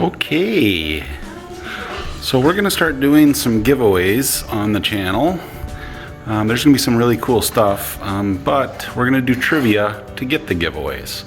Okay, so we're gonna start doing some giveaways on the channel. There's gonna be some really cool stuff, but we're gonna do trivia to get the giveaways.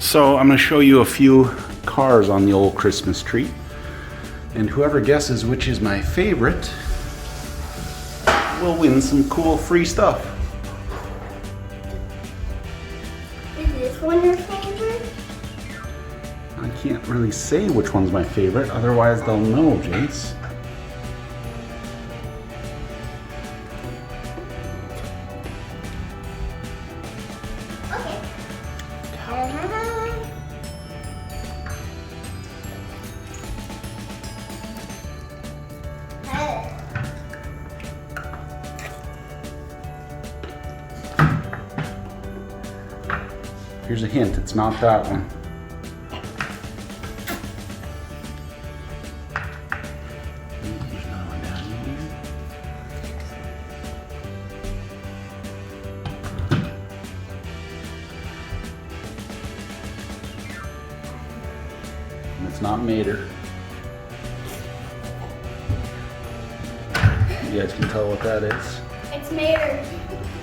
So I'm gonna show you a few cars on the old Christmas tree, and whoever guesses which is my favorite will win some cool free stuff. Is this one your favorite? I can't really say which one's my favorite, otherwise they'll know, Jace. Okay. Here's a hint, it's not that one. There's another one down here. And it's not Mater. You guys can tell what that is. It's Mater.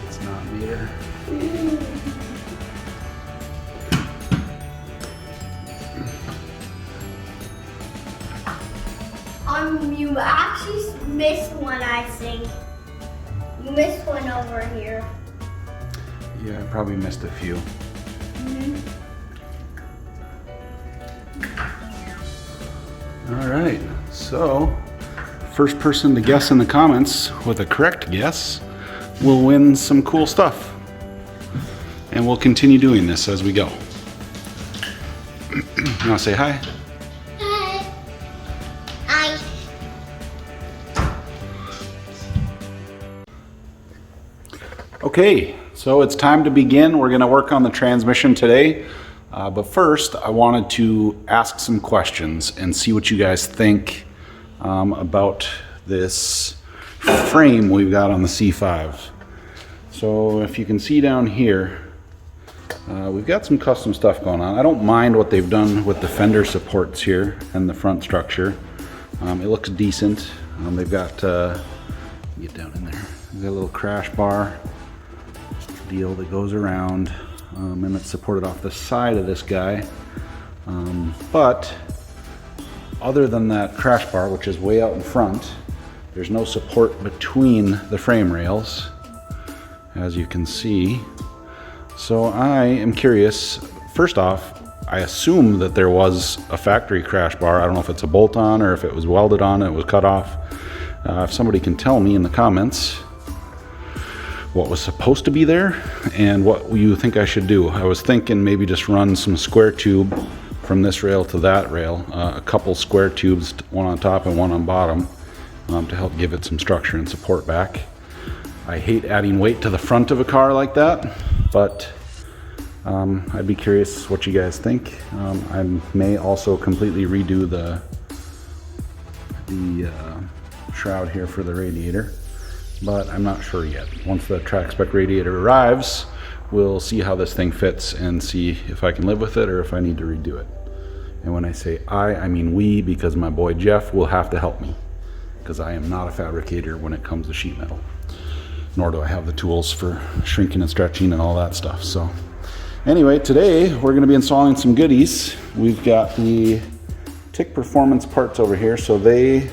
It's not Mater. You actually missed one, I think. You missed one over here. Yeah, I probably missed a few. All right, so first person to guess in the comments with a correct guess will win some cool stuff. And we'll continue doing this as we go. You want to say hi? Hi. Hi. Okay, so it's time to begin. We're going to work on the transmission today. But first, I wanted to ask some questions and see what you guys think about this frame we've got on the C5. So if you can see down here, we've got some custom stuff going on. I don't mind what they've done with the fender supports here and the front structure. It looks decent. They've got, get down in there, they've got a little crash bar deal that goes around, and it's supported off the side of this guy. But other than that crash bar, which is way out in front, there's no support between the frame rails, as you can see. So I am curious, first off, I assume that there was a factory crash bar. I don't know if it's a bolt-on or if it was welded on and it was cut off. If somebody can tell me in the comments what was supposed to be there and what you think I should do. I was thinking maybe just run some square tube from this rail to that rail, a couple square tubes, one on top and one on bottom, to help give it some structure and support back. I hate adding weight to the front of a car like that, but I'd be curious what you guys think. I may also completely redo the shroud here for the radiator, but I'm not sure yet. Once the track spec radiator arrives, we'll see how this thing fits and see if I can live with it or if I need to redo it. And when I say I mean we, because my boy Jeff will have to help me, because I am not a fabricator when it comes to sheet metal, nor do I have the tools for shrinking and stretching and all that stuff. So anyway, today we're going to be installing some goodies. We've got the TIC Performance parts over here. So they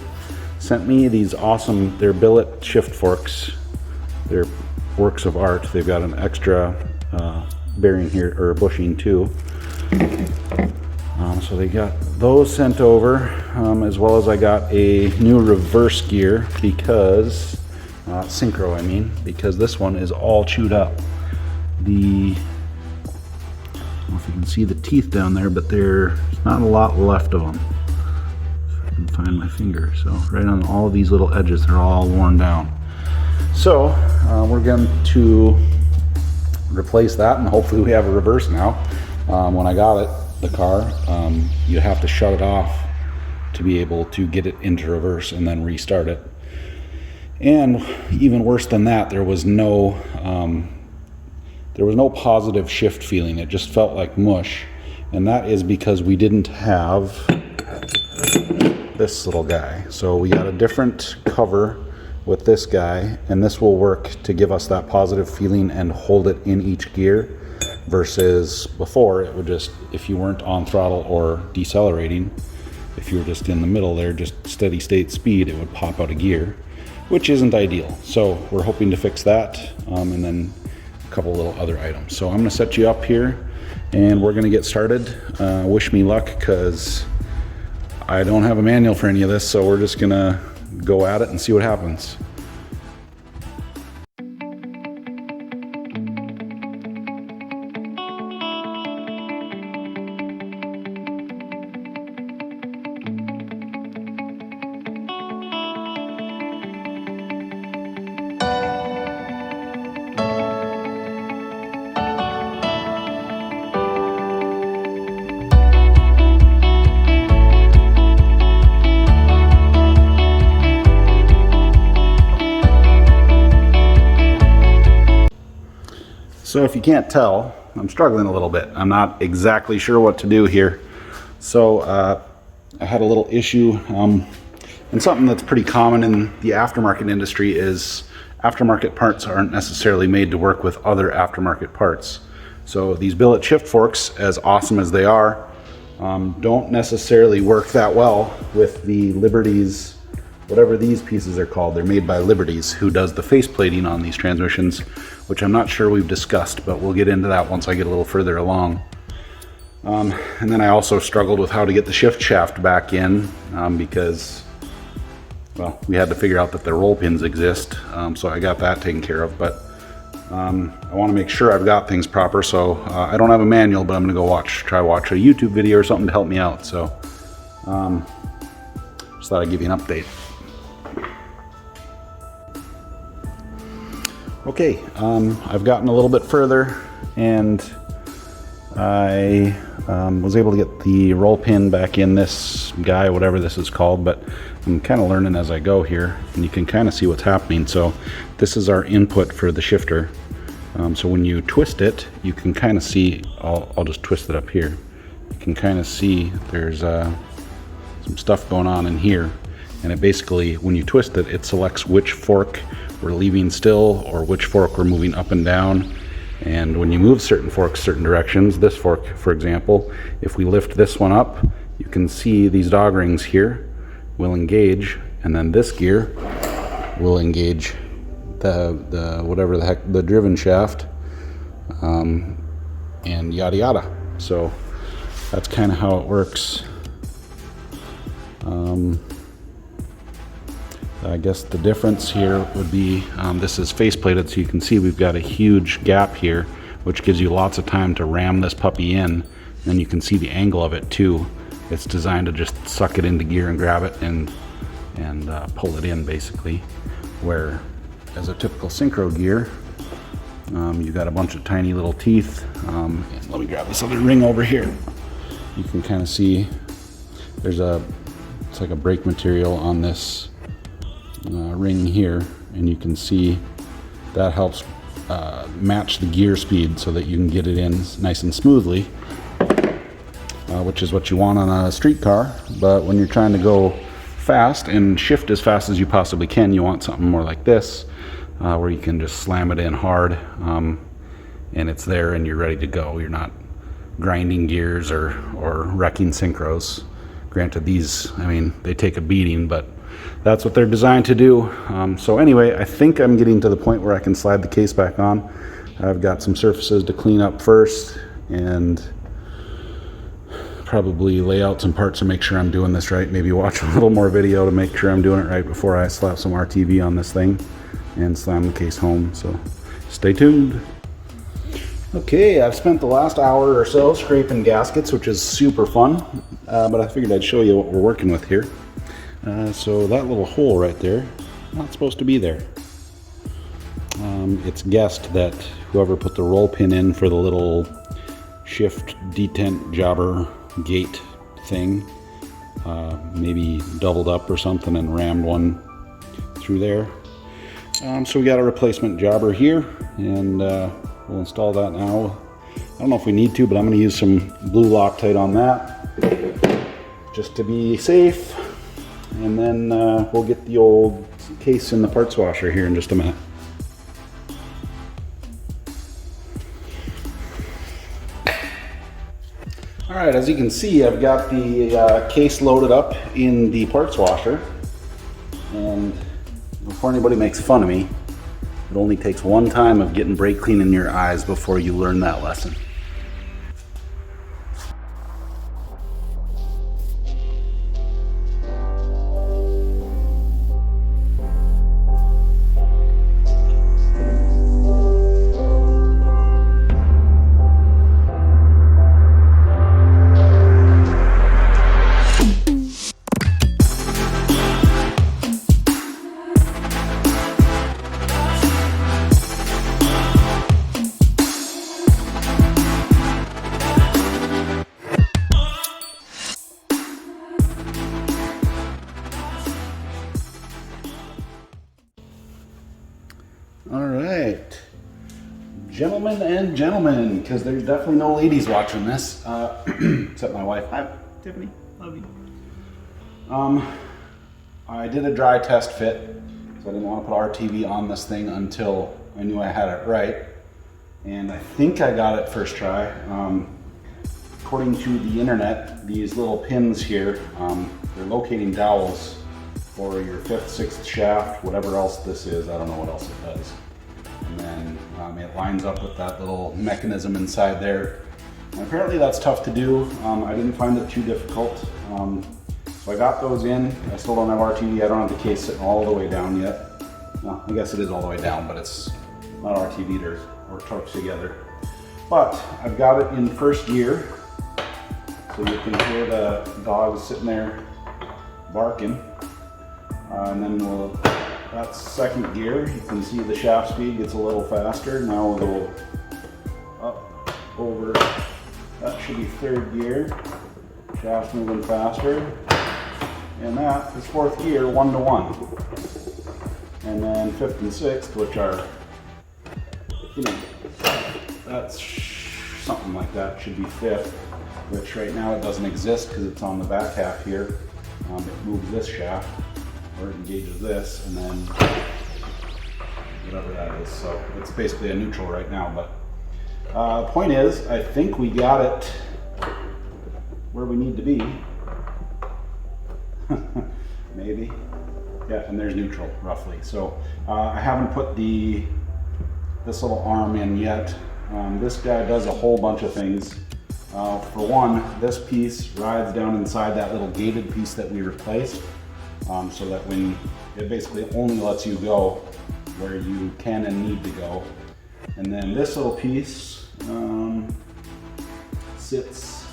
sent me these awesome, they're billet shift forks. They're works of art. They've got an extra bearing here, or bushing too. So they got those sent over, as well as I got a new reverse gear because, synchro I mean, because this one is all chewed up. I don't know if you can see the teeth down there, but there's not a lot left of them. If I can find my finger. So right on all of these little edges, they're all worn down. So we're going to replace that, and hopefully we have a reverse now. When I got it, the car, you have to shut it off to be able to get it into reverse and then restart it. And even worse than that, there was no positive shift feeling. It just felt like mush. And that is because we didn't have this little guy. So we got a different cover with this guy, and this will work to give us that positive feeling and hold it in each gear, versus before it would just, if you weren't on throttle or decelerating, if you were just in the middle there, just steady state speed, it would pop out of gear, which isn't ideal. So we're hoping to fix that, and then a couple little other items. So I'm going to set you up here and we're going to get started. Wish me luck, because I don't have a manual for any of this, so we're just going to go at it and see what happens. So if you can't tell, I'm struggling a little bit. I'm not exactly sure what to do here. So I had a little issue, and something that's pretty common in the aftermarket industry is aftermarket parts aren't necessarily made to work with other aftermarket parts. So these billet shift forks, as awesome as they are, don't necessarily work that well with the Liberties, whatever these pieces are called. They're made by Liberties, who does the face plating on these transmissions, which I'm not sure we've discussed, but we'll get into that once I get a little further along. And then I also struggled with how to get the shift shaft back in, because, well, we had to figure out that the roll pins exist, so I got that taken care of. But I want to make sure I've got things proper, so I don't have a manual, but I'm going to go try watch a YouTube video or something to help me out. So just thought I'd give you an update. Okay, I've gotten a little bit further, and I was able to get the roll pin back in this guy, whatever this is called, but I'm kind of learning as I go here, and you can kind of see what's happening. So this is our input for the shifter. So when you twist it, you can kind of see, I'll just twist it up here. You can kind of see there's some stuff going on in here, and it basically, when you twist it, it selects which fork we're leaving still or which fork we're moving up and down. And when you move certain forks certain directions, this fork, for example, if we lift this one up, you can see these dog rings here will engage, and then this gear will engage the whatever the heck, the driven shaft, and yada yada. So that's kind of how it works. I guess the difference here would be, this is face plated, so you can see we've got a huge gap here, which gives you lots of time to ram this puppy in. And you can see the angle of it too. It's designed to just suck it into gear and grab it and pull it in, basically. Where as a typical synchro gear, you've got a bunch of tiny little teeth. And let me grab this other ring over here. You can kind of see there's it's like a brake material on this ring here, and you can see that helps match the gear speed so that you can get it in nice and smoothly, which is what you want on a street car. But when you're trying to go fast and shift as fast as you possibly can, you want something more like this, where you can just slam it in hard, and it's there and you're ready to go. You're not grinding gears or wrecking synchros. Granted, these, I mean, they take a beating, but that's what they're designed to do. So anyway, I think I'm getting to the point where I can slide the case back on. I've got some surfaces to clean up first, and probably lay out some parts to make sure I'm doing this right. Maybe watch a little more video to make sure I'm doing it right before I slap some RTV on this thing and slam the case home. So stay tuned. Okay, I've spent the last hour or so scraping gaskets, which is super fun, but I figured I'd show you what we're working with here. So that little hole right there, not supposed to be there. It's guessed that whoever put the roll pin in for the little shift detent jobber gate thing, maybe doubled up or something and rammed one through there. So we got a replacement jobber here, and we'll install that now. I don't know if we need to, but I'm going to use some blue Loctite on that just to be safe. and then we'll get the old case in the parts washer here in just a minute. All right, as you can see, I've got the case loaded up in the parts washer, and before anybody makes fun of me, it only takes one time of getting brake clean in your eyes before you learn that lesson. All right, gentlemen and gentlemen, because there's definitely no ladies watching this, except my wife. Hi, Tiffany, love you. I did a dry test fit, so I didn't want to put RTV on this thing until I knew I had it right, and I think I got it first try. According to the internet, these little pins here, they're locating dowels for your 5th, 6th shaft, whatever else this is. I don't know what else it does. And then it lines up with that little mechanism inside there. And apparently that's tough to do. I didn't find it too difficult. So I got those in. I still don't have RTV. I don't have the case sitting all the way down yet. Well, I guess it is all the way down, but it's not RTV'd or torqued together. But I've got it in first gear. So you can hear the dogs sitting there barking. And then that's second gear. You can see the shaft speed gets a little faster. Now we'll go up, over. That should be third gear. Shaft moving faster. And that is fourth gear, 1 to 1. And then 5th and 6th, which are, that's something like that, should be 5th, which right now it doesn't exist because it's on the back half here. It moves this shaft, or it engages this, and then whatever that is. So it's basically a neutral right now, but point is, I think we got it where we need to be. Maybe. Yeah, and there's neutral, roughly. So I haven't put this little arm in yet. This guy does a whole bunch of things. For one, this piece rides down inside that little gated piece that we replaced, so that when it basically only lets you go where you can and need to go. And then this little piece sits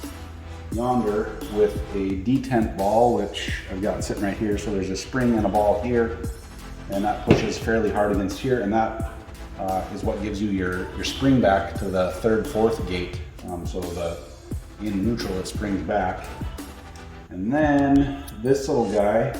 yonder with a detent ball, which I've got sitting right here. So there's a spring and a ball here, and that pushes fairly hard against here, and that is what gives you your spring back to the 3rd, 4th gate. So in neutral it springs back. And then this little guy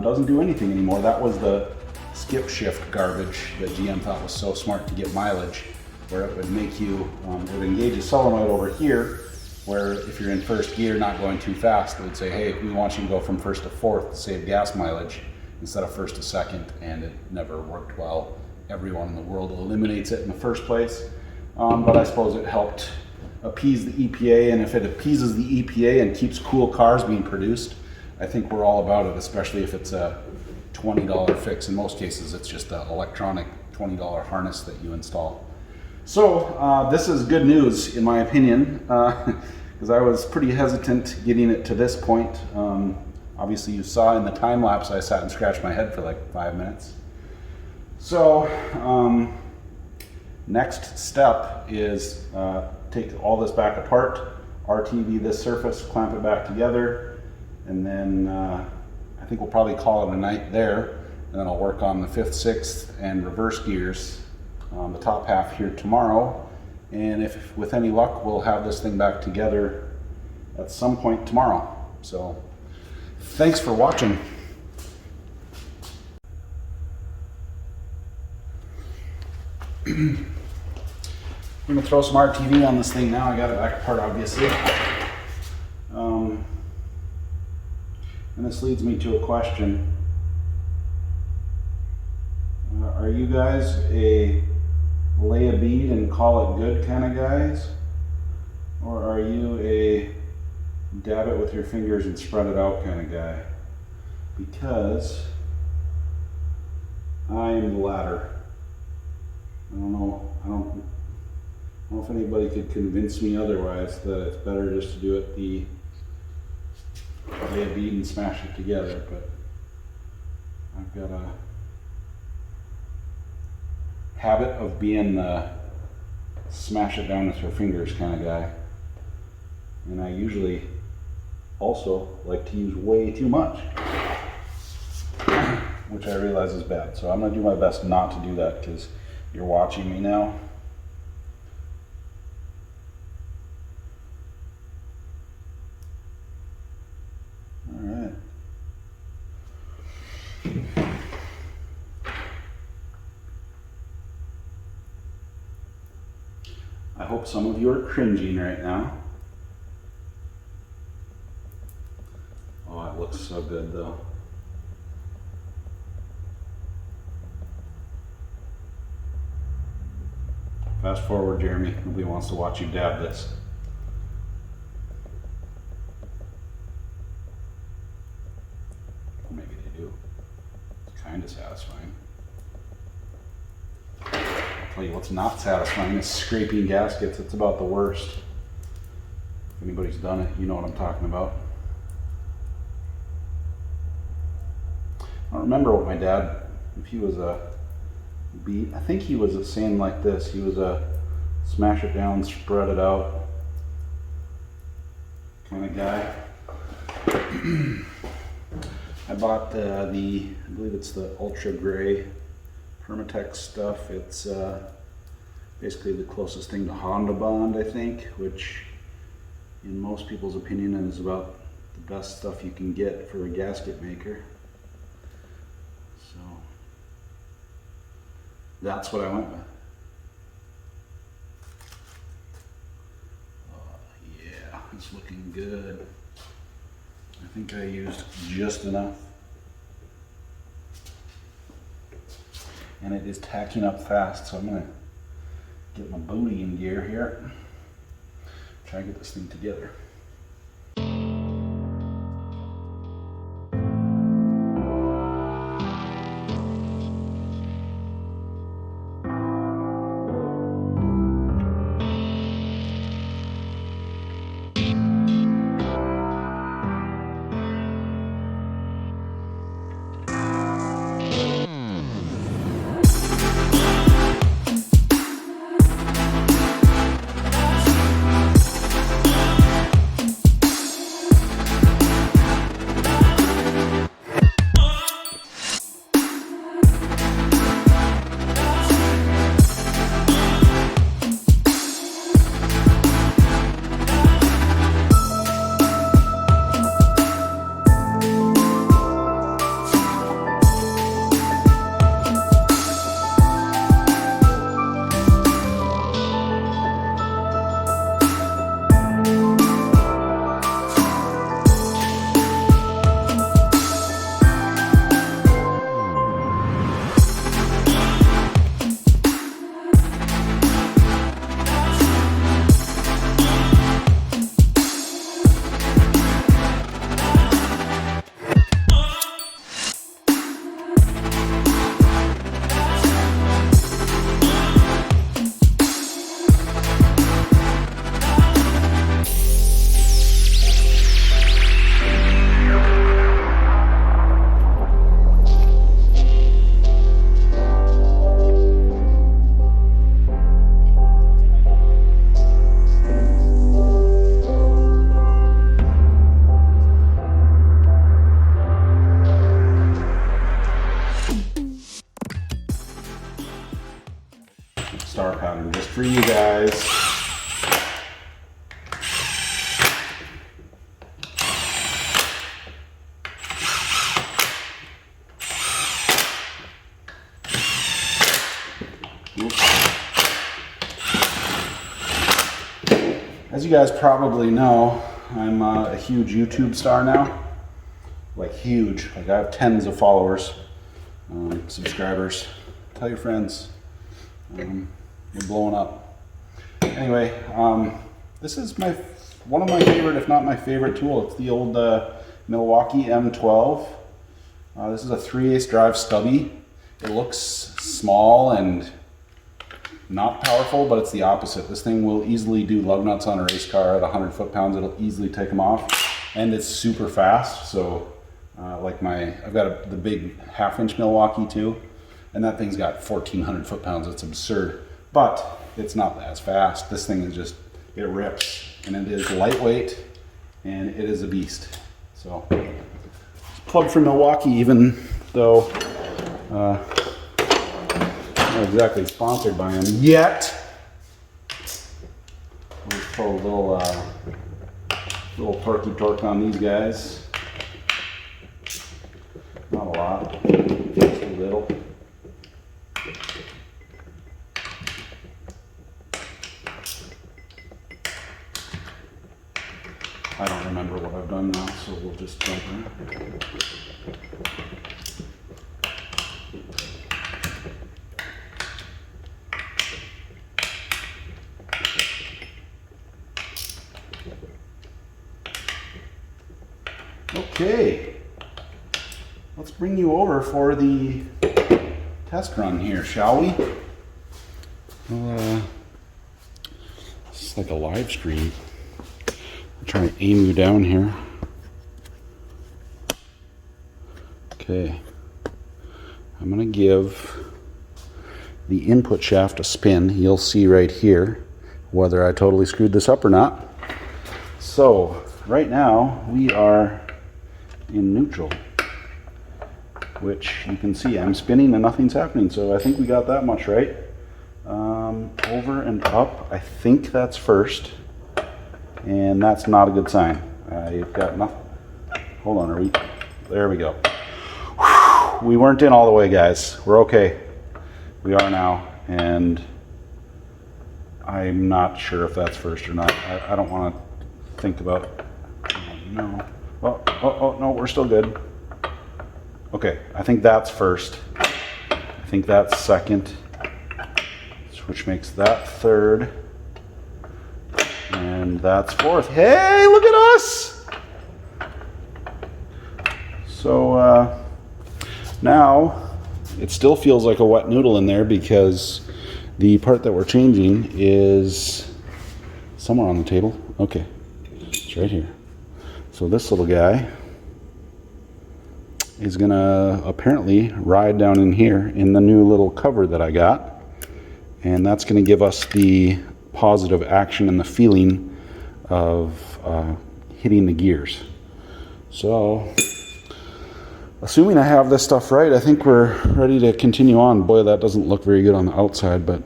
doesn't do anything anymore. That was the skip shift garbage that GM thought was so smart to get mileage, where it would make you, it would engage a solenoid over here, where if you're in first gear not going too fast, it would say, hey, we want you to go from 1st to 4th to save gas mileage instead of 1st to 2nd, and it never worked well. Everyone in the world eliminates it in the first place, but I suppose it helped appease the EPA, and if it appeases the EPA and keeps cool cars being produced, I think we're all about it, especially if it's a $20 fix. In most cases, it's just an electronic $20 harness that you install. So this is good news, in my opinion, because I was pretty hesitant getting it to this point. Obviously, you saw in the time lapse, I sat and scratched my head for like 5 minutes. So next step is take all this back apart, RTV this surface, clamp it back together, and then I think we'll probably call it a night there, and then I'll work on the 5th, 6th, and reverse gears on the top half here tomorrow, and if with any luck we'll have this thing back together at some point tomorrow. So thanks for watching. I'm gonna throw some RTV on this thing now. I got it back apart, obviously. And this leads me to a question. Are you guys a lay a bead and call it good kind of guys? Or are you a dab it with your fingers and spread it out kind of guy? Because I am the latter. I don't know if anybody could convince me otherwise that it's better just to do it the lay a bead and smash it together, but I've got a habit of being the smash it down with your fingers kind of guy. And I usually also like to use way too much, which I realize is bad. So I'm gonna do my best not to do that because you're watching me now. All right. I hope some of you are cringing right now. Oh, it looks so good though. Fast forward, Jeremy. Nobody wants to watch you dab this. Maybe they do. It's kind of satisfying. I'll tell you what's not satisfying is scraping gaskets. It's about the worst. If anybody's done it, you know what I'm talking about. I don't remember what my dad, if he was a beat, I think he was a saying like this. He was a smash it down, spread it out kind of guy. I bought I believe it's the Ultra Gray Permatex stuff. It's basically the closest thing to Honda Bond, I think, which in most people's opinion is about the best stuff you can get for a gasket maker. So that's what I went with. Yeah, it's looking good. I think I used just enough. And it is tacking up fast, so I'm gonna get my booty in gear here. Try and get this thing together. Star pattern just for you guys. As you guys probably know, I'm a huge YouTube star now. like huge. Like I have tens of followers, subscribers. Tell your friends. We're blowing up. Anyway, this is one of my favorite, if not my favorite tool. It's the old Milwaukee M12. This is a 3/8 drive stubby. It looks small and not powerful, but it's the opposite. This thing will easily do lug nuts on a race car at 100 foot-pounds. It'll easily take them off, and it's super fast. So, I've got the big 1/2-inch Milwaukee too, and that thing's got 1,400 foot-pounds. It's absurd, but it's not as fast. This thing is just, it rips, and it is lightweight, and it is a beast. So, plug for Milwaukee, even though not exactly sponsored by them yet. We'll throw a little torquey torque on these guys. Not a lot, just a little. I don't remember what I've done now, so we'll just jump in. Okay, let's bring you over for the test run here, shall we? It's like a live stream. I'm trying to aim you down here. Okay, I'm going to give the input shaft a spin. You'll see right here whether I totally screwed this up or not. So right now we are in neutral, which you can see I'm spinning and nothing's happening, so I think we got that much right. Over and up, I think that's first, and that's not a good sign. You've got nothing. Hold on, there we go. Whew, we weren't in all the way, guys. We're okay. We are now, and I'm not sure if that's first or not. I don't want to think about, no. Oh, no, we're still good. Okay, I think that's first. I think that's second, which makes that third. And that's fourth. Hey, look at us! So now it still feels like a wet noodle in there because the part that we're changing is somewhere on the table. Okay, it's right here. So this little guy is gonna apparently ride down in here in the new little cover that I got. And that's gonna give us the positive action and the feeling of hitting the gears. So, assuming I have this stuff right, I think we're ready to continue on. Boy, that doesn't look very good on the outside, but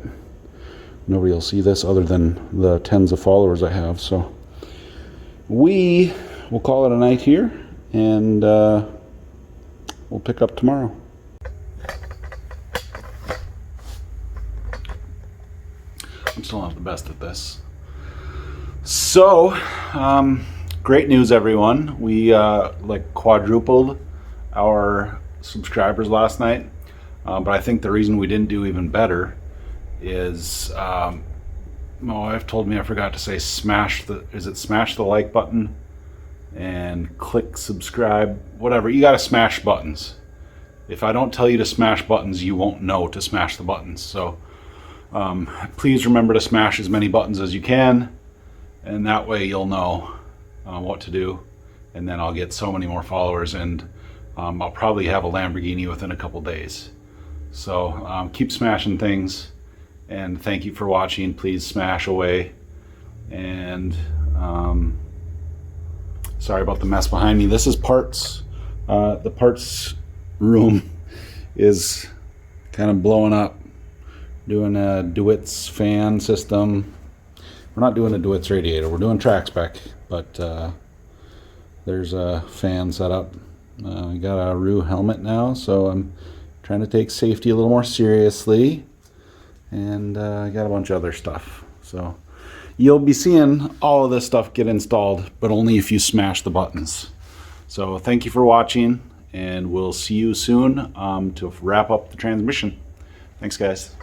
nobody will see this other than the tens of followers I have. So, we'll call it a night here, and we'll pick up tomorrow. I'm still not the best at this. So, great news, everyone. We quadrupled our subscribers last night, but I think the reason we didn't do even better is my wife told me I forgot to say smash the like button and click subscribe, whatever. You got to smash buttons. If I don't tell you to smash buttons, you won't know to smash the buttons. So please remember to smash as many buttons as you can, and that way you'll know what to do, and then I'll get so many more followers, and I'll probably have a Lamborghini within a couple days. So keep smashing things, and thank you for watching. Please smash away, and sorry about the mess behind me. This is parts. The parts room is kind of blowing up. Doing a DeWitt's fan system. We're not doing a DeWitt's radiator. We're doing track spec, but there's a fan set up. I got a Rue helmet now, so I'm trying to take safety a little more seriously, and I got a bunch of other stuff. So you'll be seeing all of this stuff get installed, but only if you smash the buttons. So thank you for watching, and we'll see you soon to wrap up the transmission. Thanks, guys.